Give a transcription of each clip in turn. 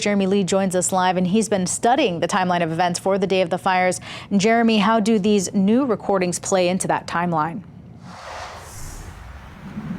Jeremy Lee joins us live, and he's been studying the timeline of events for the day of the fires. And Jeremy, how do these new recordings play into that timeline?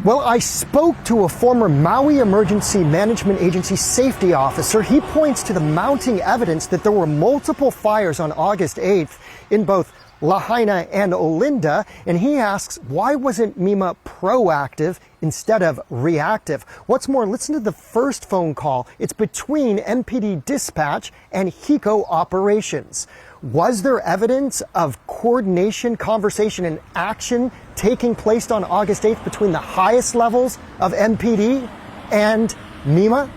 Well, I spoke to a former Maui Emergency Management Agency safety officer. He points to the mounting evidence that there were multiple fires on August 8th in both Lahaina and Olinda, and he asks, why wasn't MEMA proactive instead of reactive? What's more, listen to the first phone call. It's between MPD dispatch and HECO operations. Was there evidence of coordination, conversation, and action taking place on August 8th between the highest levels of MPD and MEMA?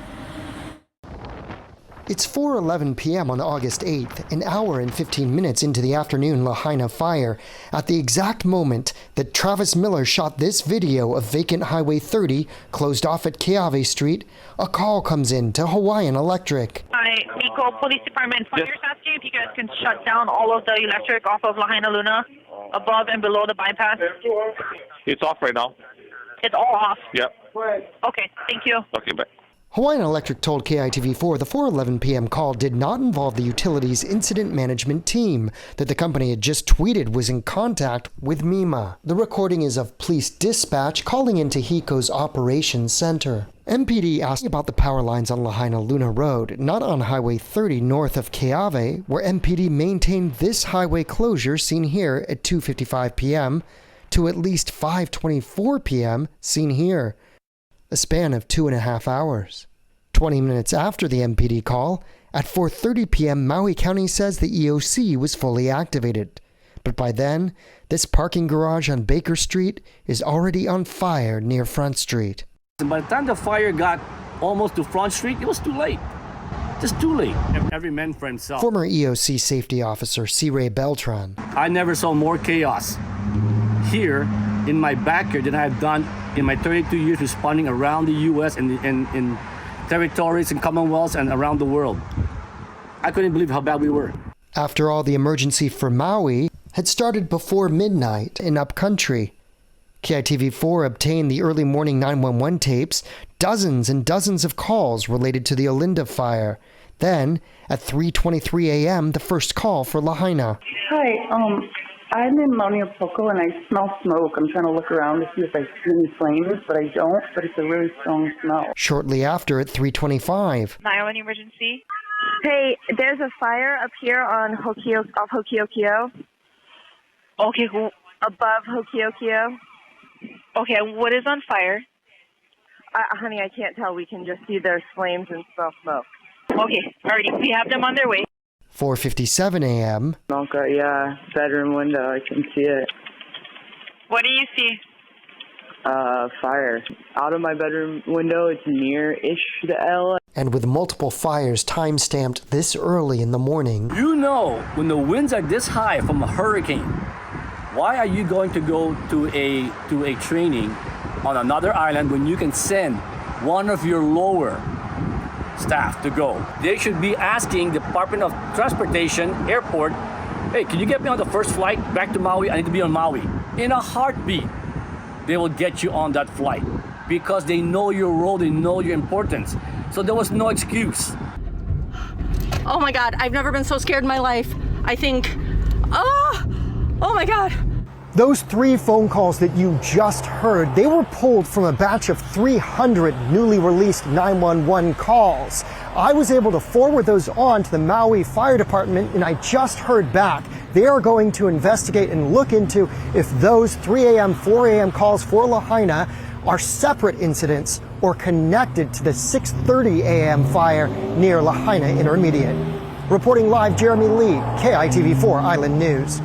It's 4:11 p.m. on August 8th, an hour and 15 minutes into the afternoon Lahaina fire. At the exact moment that Travis Miller shot this video of vacant Highway 30 closed off at Keawe Street, a call comes in to Hawaiian Electric. Hi, HECO Police Department. Fire's asking if you guys can shut down all of the electric off of Lahaina Luna, above and below the bypass. It's off right now. It's all off? Yep. Okay, thank you. Okay, bye. Hawaiian Electric told KITV4 the 4:11 p.m. call did not involve the utility's incident management team, that the company had just tweeted was in contact with MEMA. The recording is of police dispatch calling into HECO's operations center. MPD asked about the power lines on Lahaina Luna Road, not on Highway 30 north of Keawe, where MPD maintained this highway closure seen here at 2:55 p.m. to at least 5:24 p.m. seen here. A span of 2.5 hours. 20 minutes after the MPD call, at 4:30 p.m., Maui County says the EOC was fully activated. But by then, this parking garage on Baker Street is already on fire near Front Street. And by the time the fire got almost to Front Street, it was too late. Just too late. Every man for himself. Former EOC safety officer C. Ray Beltran. I never saw more chaos here in my backyard than I've done in my 32 years responding around the U.S. and in territories and commonwealths and around the world. I couldn't believe how bad we were. After all, the emergency for Maui had started before midnight in upcountry. KITV4 obtained the early morning 911 tapes, dozens and dozens of calls related to the Olinda fire. Then, at 3:23 a.m., the first call for Lahaina. Hi, I'm in Mauna Poco and I smell smoke. I'm trying to look around to see if I see any flames, but I don't, but it's a really strong smell. Shortly after, at 3:25. 911 emergency. Hey, there's a fire up here on off Hokiokio. Okay, who? Above Hokiokio. Okay, what is on fire? Honey, I can't tell. We can just see there's flames and smell smoke. Okay, alright, we have them on their way. 4:57 a.m. Okay, yeah, bedroom window, I can see it. What do you see? Fire. Out of my bedroom window, it's near-ish the L. And with multiple fires time-stamped this early in the morning. You know, when the winds are this high from a hurricane, why are you going to go to a training on another island when you can send one of your lower staff to go? They should be asking the Department of Transportation, airport, hey, can you get me on the first flight back to Maui? I need to be on Maui. In a heartbeat, they will get you on that flight because they know your role, they know your importance. So there was no excuse. Oh my God, I've never been so scared in my life. I think, oh my God. Those 3 phone calls that you just heard, they were pulled from a batch of 300 newly released 911 calls. I was able to forward those on to the Maui Fire Department, and I just heard back. They are going to investigate and look into if those 3 a.m., 4 a.m. calls for Lahaina are separate incidents or connected to the 6:30 a.m. fire near Lahaina Intermediate. Reporting live, Jeremy Lee, KITV4 Island News.